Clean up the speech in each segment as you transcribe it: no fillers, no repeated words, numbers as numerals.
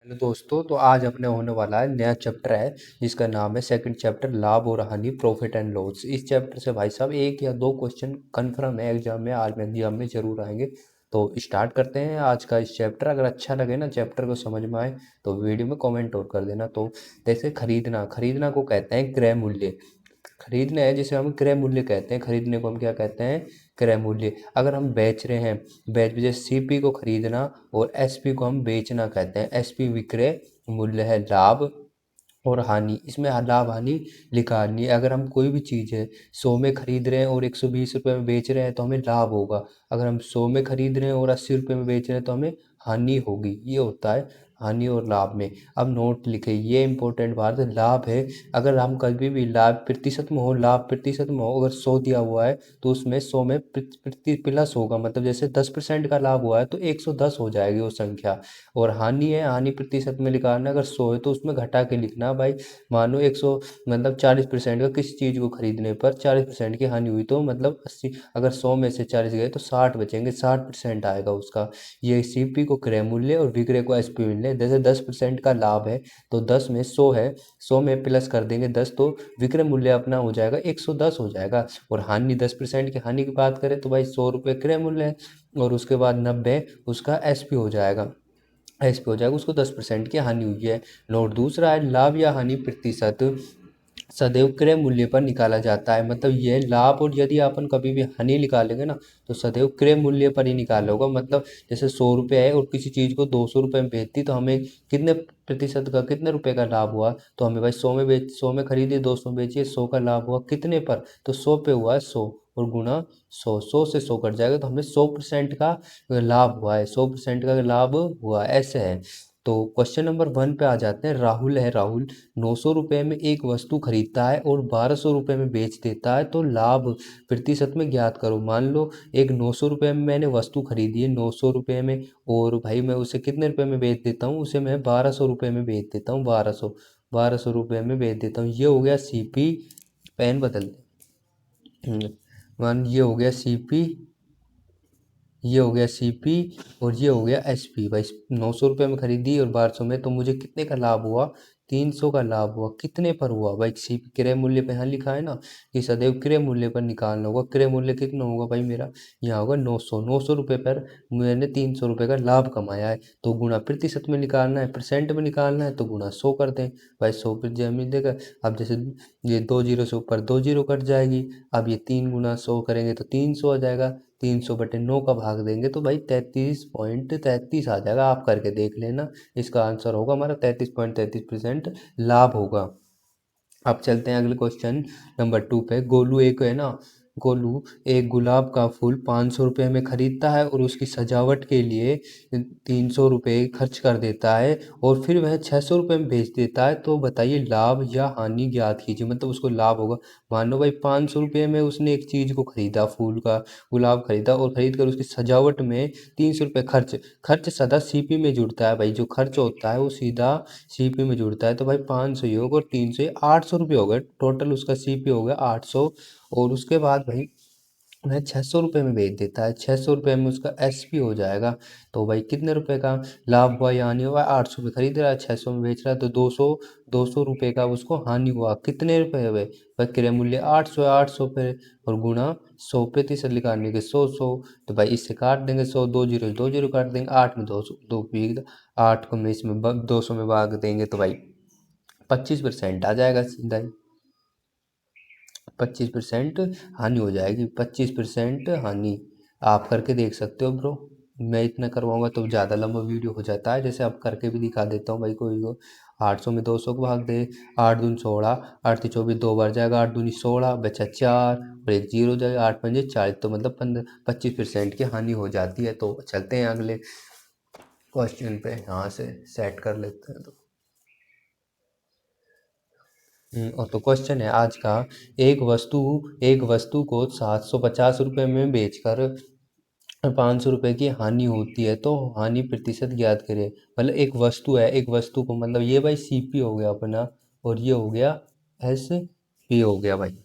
Hello दोस्तों, तो आज अपने होने वाला है नया चैप्टर है जिसका नाम है सेकंड चैप्टर लाभ और हानि प्रॉफिट एंड लॉस। इस चैप्टर से भाई साहब एक या दो क्वेश्चन कन्फर्म है एग्जाम में, आज में एग्जाम में जरूर आएंगे। तो स्टार्ट करते हैं आज का इस चैप्टर। अगर अच्छा लगे ना, चैप्टर को समझ में आए तो वीडियो में कमेंट और कर देना। तो जैसे खरीदना खरीदना को कहते हैं क्रय मूल्य। खरीदना है जिसे हम क्रय मूल्य कहते हैं, खरीदने को हम क्या कहते हैं, क्रय मूल्य। अगर हम बेच रहे हैं, जैसे सीपी को खरीदना और एसपी को हम बेचना कहते हैं। एसपी विक्रय मूल्य है। लाभ और हानि, इसमें लाभ हानि लिखा नहीं है। अगर हम कोई भी चीज़ है 100 में खरीद रहे हैं और 120 रुपये में बेच रहे हैं तो हमें लाभ होगा। अगर हम 100 में खरीद रहे हैं और 80 रुपये में बेच रहे हैं तो हमें हानि होगी। ये होता है हानि और लाभ में। अब नोट लिखे, ये इंपॉर्टेंट बात है। लाभ है, अगर हम कभी भी लाभ प्रतिशत में हो, लाभ प्रतिशत में हो, अगर 100 दिया हुआ है तो उसमें 100 में प्रति प्लस होगा, मतलब जैसे 10% का लाभ हुआ है तो 110 हो जाएगी वो संख्या। और हानि है, हानि प्रतिशत में लिखना, अगर 100 है तो उसमें घटा के लिखना भाई। मानो 100 मतलब 40% का किसी चीज़ को खरीदने पर 40% की हानि हुई तो मतलब 80, अगर 100 में से 40 गए तो 60 बचेंगे, 60% आएगा उसका। ये सीपी को क्रय मूल्य और विक्रय को एसपी मूल्य। जैसे 10% का लाभ है तो 10 में 100 है, 100 में प्लस कर देंगे 10 तो विक्रय मूल्य अपना हो जाएगा 110 हो जाएगा। और हानि 10% की हानि की बात करें तो भाई 100 रुपये क्रय मूल्य है और उसके बाद 90 उसका एसपी हो जाएगा। एसपी हो जाएगा, उसको 10% की हानि हुई है। नोट दूसरा है, लाभ या हानि प्रतिशत सदैव क्रय मूल्य पर निकाला जाता है। मतलब ये लाभ, और यदि अपन कभी भी हानि निकालेंगे ना तो सदैव क्रय मूल्य पर ही निकाला होगा। मतलब जैसे 100 रुपये है और किसी चीज़ को 200 रुपये में बेचती तो हमें कितने प्रतिशत का, कितने रुपए का लाभ हुआ, तो हमें भाई 100 में खरीदी, 200 में बेचिए, 100 का लाभ हुआ कितने पर, तो 100 पे हुआ है 100 और गुना 100, 100 से 100 कट जाएगा तो हमें 100% का लाभ हुआ है, 100% का लाभ हुआ है, ऐसे है। तो क्वेश्चन नंबर 1 पे आ जाते हैं। राहुल है, राहुल 900 रुपये में एक वस्तु खरीदता है और 1200 रुपये में बेच देता है, तो लाभ प्रतिशत में ज्ञात करो। मान लो एक 900 रुपये में मैंने वस्तु खरीदी है, 900 रुपये में, और भाई मैं उसे कितने रुपए में बेच देता हूँ, उसे मैं 1200 रुपये में बेच देता हूँ, 1200 रुपये में बेच देता हूँ। ये हो गया सीपी। पेन बदल दे। मान ये हो गया सीपी, ये हो गया सीपी और ये हो गया एसपी। भाई 900 रुपये में खरीदी और 1200 में, तो मुझे कितने का लाभ हुआ, 300 का लाभ हुआ। कितने पर हुआ भाई, सीपी क्रय मूल्य पे यहाँ लिखा है ना कि सदैव क्रय मूल्य पर निकालना होगा। क्रय मूल्य कितना होगा भाई मेरा, यहाँ होगा 900। 900 रुपये पर मैंने 300 रुपये का लाभ कमाया है, तो गुणा प्रतिशत में निकालना है, परसेंट में निकालना है तो गुणा 100 कर दें भाई। 100 पर जमीन देगा। अब जैसे ये 2 जीरो से ऊपर 2 जीरो कट जाएगी। अब ये 3 गुना 100 करेंगे तो 300 आ जाएगा। 300/9 का भाग देंगे तो भाई 33.33 आ जाएगा। आप करके देख लेना, इसका आंसर होगा हमारा 33.33% लाभ होगा। अब चलते हैं अगले क्वेश्चन नंबर 2 पे। गोलू एक है ना, गोलू एक गुलाब का फूल 500 रुपये में खरीदता है और उसकी सजावट के लिए 300 रुपये खर्च कर देता है और फिर वह 600 रुपये में बेच देता है, तो बताइए लाभ या हानि ज्ञात कीजिए। मतलब उसको लाभ होगा। मान लो भाई 500 रुपये में उसने एक चीज़ को खरीदा, फूल का गुलाब खरीदा, और खरीद कर उसकी सजावट में 300 रुपये खर्च। खर्च सदा सीपी में जुड़ता है भाई, जो खर्च होता है वो सीधा सीपी में जुड़ता है। तो भाई 500 योग और 300 ये 800 रुपये हो गए टोटल, उसका सीपी हो गया 800। और उसके बाद भाई वह 600 रुपये में बेच देता है, 600 रुपये में उसका एसपी हो जाएगा। तो भाई कितने रुपए का लाभ हुआ या हानि हुआ, 800 में खरीद रहा है, 600 में बेच रहा है, तो 200 रुपये का उसको हानि हुआ। कितने रुपए हुए भाई, क्रय मूल्य 800 है, 800 पे और गुणा 100 प्रतिशत निकालने के 100। तो भाई इससे काट देंगे 100, 2 जीरो काट देंगे, 8 में 200, 8 को में इसमें 200 में भाग देंगे तो भाई 25% आ जाएगा सीधा ही। 25% हानि हो जाएगी, 25% हानि। आप करके देख सकते हो ब्रो। मैं इतना करवाऊंगा तो ज़्यादा लंबा वीडियो हो जाता है, जैसे अब करके भी दिखा देता हूँ भाई कोई को। 800 में 200 को भाग दे, 8 दूनी 16, 8 तीन 24, 2 बार जाएगा, 8 दूनी 16 बचा 4 और एक जीरो जाएगा, 8 पंजे 40, तो मतलब 25% की हानि हो जाती है। तो चलते हैं अगले क्वेश्चन पे, यहाँ से सेट कर लेते हैं। तो और तो क्वेश्चन है आज का। एक वस्तु को 750 रुपये में बेचकर 500 रुपये की हानि होती है, तो हानि प्रतिशत ज्ञात करें। मतलब एक वस्तु है, एक वस्तु को, मतलब ये भाई सीपी हो गया अपना और ये हो गया एस पी हो गया भाई।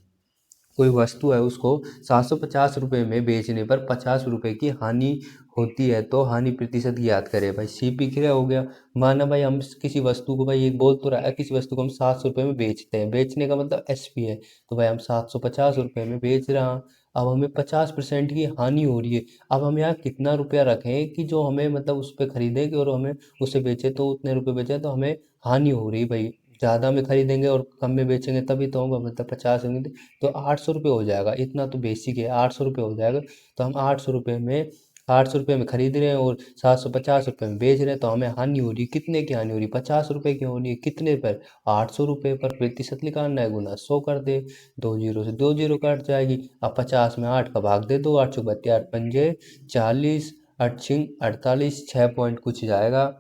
कोई वस्तु है उसको 750 रुपये में बेचने पर 50 रुपये की हानि होती है तो हानि प्रतिशत ज्ञात करें। भाई सीपी क्रिया हो गया। माना भाई हम किसी वस्तु को, भाई एक बोल तो रहा है किसी वस्तु को हम 700 रुपये में बेचते हैं, बेचने का मतलब एसपी है। तो भाई हम 750 रुपये में बेच रहे हैं, अब हमें 50% की हानि हो रही है। अब हम यहाँ कितना रुपया रखें कि जो हमें मतलब उस पर खरीदेंगे और हमें उसे बेचे तो उतने रुपये बेचे तो हमें हानि हो रही है भाई। ज़्यादा में खरीदेंगे और कम में बेचेंगे तभी तो होगा, मतलब 50 होंगे तो 800 रुपये हो जाएगा। इतना तो बेसिक है, 800 रुपये हो जाएगा। तो हम 800 रुपये में खरीद रहे हैं और 750 रुपये में बेच रहे हैं, तो हमें हानि हो रही है। कितने की हानि हो रही है? 50 रुपये की हो रही है। कितने पर? 800 रुपये पर। प्रतिशत निकालना है, गुना 100 कर दे। 2 जीरो से 2 जीरो कट जाएगी। अब 50 में 8 का भाग दे दो, 8 चौक 32, 8 पंजे 40, 8 छिंग 48, 6 पॉइंट कुछ जाएगा,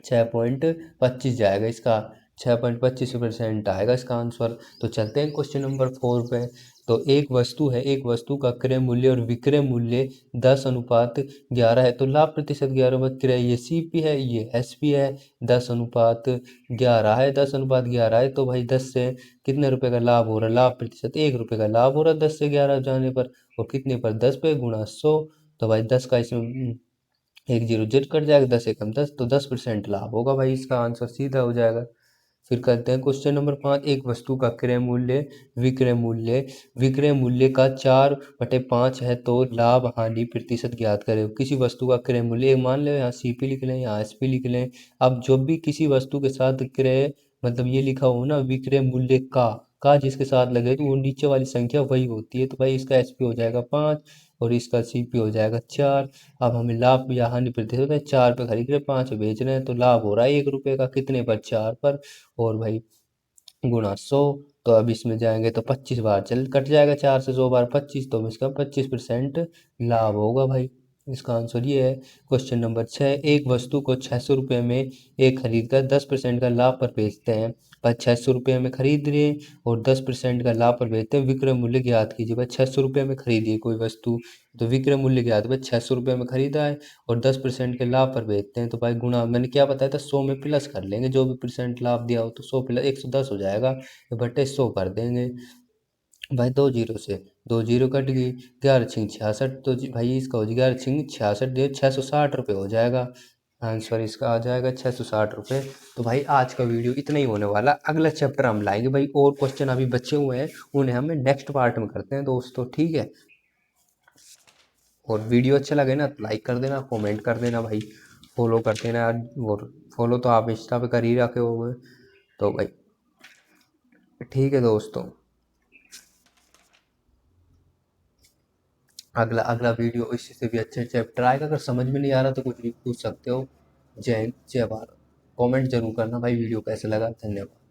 6.25 जाएगा इसका। 6.25% आएगा इसका आंसर। तो चलते हैं क्वेश्चन नंबर 4 पे। तो एक वस्तु है, एक वस्तु का क्रय मूल्य और विक्रय मूल्य 10:11 है, तो लाभ प्रतिशत 11 क्रय, ये सीपी है, ये एसपी है। 10:11 है, 10:11 है, तो भाई 10 से कितने रुपए का लाभ हो रहा है? लाभ प्रतिशत 1 रुपये का लाभ हो रहा है 10 से 11 जाने पर। और कितने पर? 10 पे, गुणा 100। तो भाई 10 का इसमें एक जीरो जेड कट जाएगा, 10 एकम 10, तो 10% लाभ होगा भाई। इसका आंसर सीधा हो जाएगा। फिर करते हैं क्वेश्चन नंबर 5। एक वस्तु का क्रय मूल्य विक्रय मूल्य का 4/5 है तो लाभ हानि प्रतिशत ज्ञात करें। किसी वस्तु का क्रय मूल्य, मान लो यहाँ सीपी लिख लें, यहाँ एसपी लिख लें। अब जब भी किसी वस्तु के साथ क्रय, मतलब ये लिखा हो ना विक्रय मूल्य का जिसके साथ लगे तो वो नीचे वाली संख्या वही होती है। तो भाई इसका एसपी हो जाएगा 5 और इसका सीपी हो जाएगा 4। अब हमें लाभ या हानि प्रतिशत है, 4 पे खरीद रहे 5 पे बेच रहे हैं, तो लाभ हो रहा है 1 रुपये का। कितने पर? 4 पर। और भाई गुणा 100। तो अब इसमें जाएंगे तो 25 बार चल कट जाएगा, 4 से 100 बार 25, तो इसका 25% लाभ होगा भाई। इसका आंसर ये है। Question number 6। एक वस्तु को 600 रुपये में एक खरीद कर 10% का लाभ पर बेचते हैं। पर 600 रुपये में खरीद रहे हैं और 10% का लाभ पर बेचते हैं, विक्रय मूल्य ज्ञात कीजिए। भाई 600 रुपये में खरीदी कोई वस्तु, तो विक्रय मूल्य ज्ञात। भाई 600 रुपये में खरीदा है और 10% के लाभ पर बेचते हैं, तो भाई गुणा, मैंने क्या बताया था, 100 में प्लस कर लेंगे, जो भी परसेंट लाभ दिया हो तो 100 प्लस 110 हो जाएगा, तो बटे 100 कर देंगे। भाई 2 जीरो से 2 जीरो कट गई, 11×6 = 66, तो भाई इसका हो जाएगा 11×66 660 रुपये हो जाएगा। आंसर इसका आ जाएगा 660 रुपये। तो भाई आज का वीडियो इतना ही होने वाला। अगला चैप्टर हम लाएंगे भाई, और क्वेश्चन अभी बचे हुए हैं उन्हें हमें नेक्स्ट पार्ट में करते हैं दोस्तों, ठीक है। और वीडियो अच्छा लगे ना तो लाइक कर देना, कमेंट कर देना भाई, फॉलो कर देना। और फॉलो तो आप इंस्टा पे कर ही रखे होंगे। तो भाई ठीक है दोस्तों, अगला अगला वीडियो इससे से भी अच्छे चैप्टर आएगा। अगर समझ में नहीं आ रहा तो कुछ भी पूछ सकते हो। जय हिंद, जय भारत। कमेंट जरूर करना भाई वीडियो कैसे लगा। धन्यवाद।